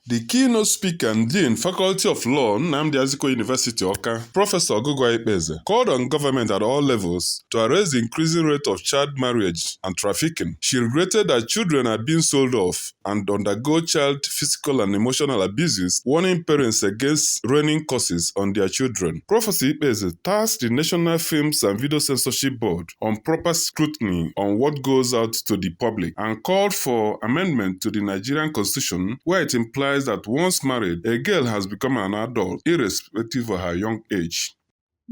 The keynote speaker and Dean, Faculty of Law, Nnamdi Azikiwe University, Awka, Professor Ogugwa Ikpeze, called on government at all levels to arrest the increasing rate of child marriage and trafficking. She regretted that children are being sold off and undergo child physical and emotional abuses, warning parents against raining curses on their children. Professor Ikpeze tasked the National Films and Video Censorship Board on proper scrutiny on what goes out to the public and called for amendment to the Nigerian Constitution where it implies that once married, a girl has become an adult irrespective of her young age.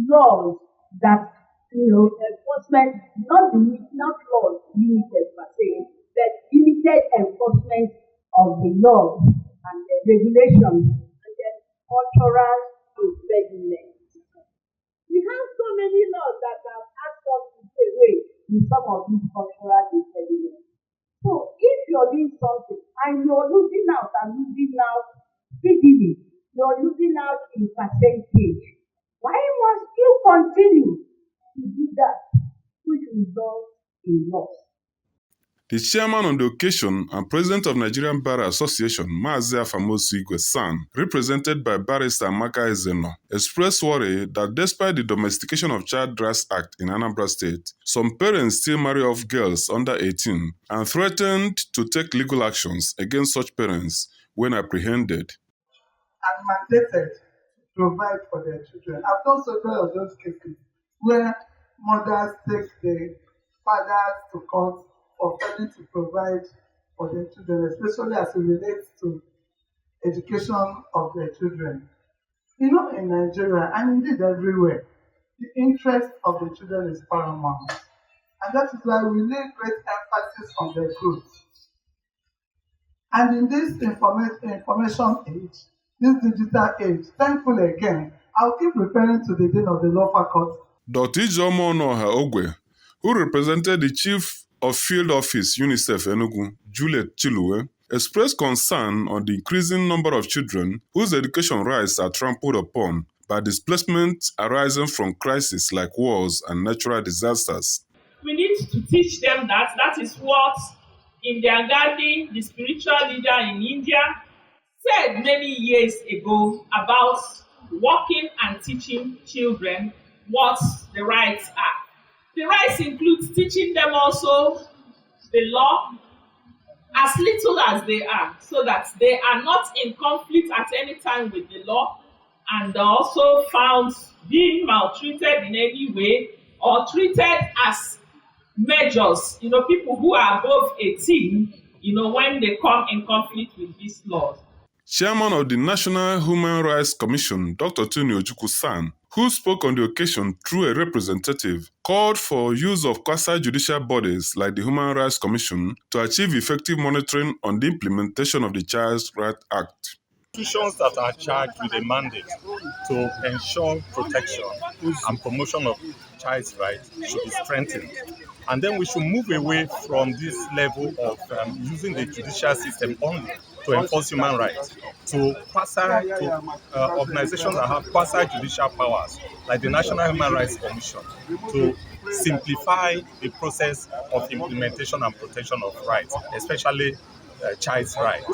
Laws that, enforcement, not laws limited per se, but limited enforcement of the laws and the regulations and then cultural impediments. We have so many laws that have asked us to stay away with some of these cultural impediments. So if you're doing something and you're losing out speedily, you're losing out in percentage, why must you continue to do that, which results in loss? The chairman on the occasion and president of Nigerian Bar Association, Mazi Afamosu Igwe San, represented by Barrister Amaka Ezeno, expressed worry that despite the Domestication of Child Rights Act in Anambra State, some parents still marry off girls under 18 and threatened to take legal actions against such parents when apprehended. And mandated to provide for their children. I've done several of those cases where mothers take the fathers to court for failing to provide for their children, especially as it relates to education of their children. In Nigeria and indeed everywhere, the interest of the children is paramount. And that is why we lay great emphasis on their growth. And in this information age, this digital age, thankfully again, I'll keep referring to the Dean of the Law Faculty. Dr. Ijeoma Onoha Ogwe, who represented the Chief of Field Office Unicef Enugu, Juliet Chiluwe, expressed concern on the increasing number of children whose education rights are trampled upon by displacement arising from crises like wars and natural disasters. We need to teach them that is what Indira Gandhi, the spiritual leader in India, said many years ago about working and teaching children what the rights are. The rights include teaching them also the law as little as they are, so that they are not in conflict at any time with the law and are also found being maltreated in any way or treated as majors, people who are above 18, when they come in conflict with these laws. Chairman of the National Human Rights Commission, Dr. Tony Ojukwu San, who spoke on the occasion through a representative, called for use of quasi-judicial bodies like the Human Rights Commission to achieve effective monitoring on the implementation of the Child Rights Act. Institutions that are charged with a mandate to ensure protection and promotion of child's rights should be strengthened. And then we should move away from this level of using the judicial system only to enforce human rights to organizations that have quasi-judicial powers, like the National Human Rights Commission, to simplify the process of implementation and protection of rights, especially child's rights,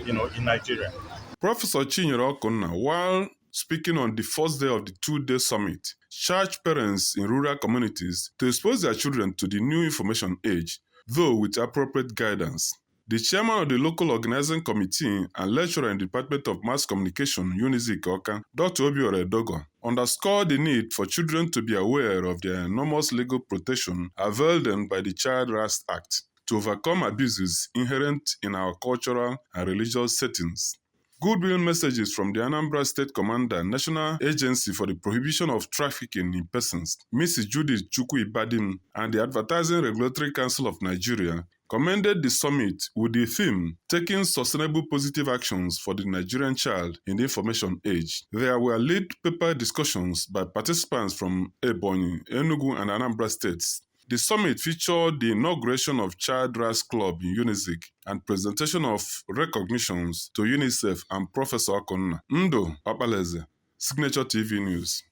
in Nigeria. Professor Chinyere Okonna, while speaking on the first day of the two-day summit, charged parents in rural communities to expose their children to the new information age, though with appropriate guidance. The chairman of the local organizing committee and lecturer in the Department of Mass Communication, Unizik, Dr. Obiora Edogo, underscored the need for children to be aware of their enormous legal protection availed them by the Child Rights Act to overcome abuses inherent in our cultural and religious settings. Goodwill messages from the Anambra State Commander, National Agency for the Prohibition of Trafficking in Persons, Mrs. Judith Chukwu Ibadim, and the Advertising Regulatory Council of Nigeria commended the summit with the theme, Taking Sustainable Positive Actions for the Nigerian Child in the Information Age. There were lead paper discussions by participants from Ebonyi, Enugu, and Anambra states. The summit featured the inauguration of Child Rights Club in Unizik and presentation of recognitions to Unicef and Professor Okonna. Ndo Opaleze, Signature TV News.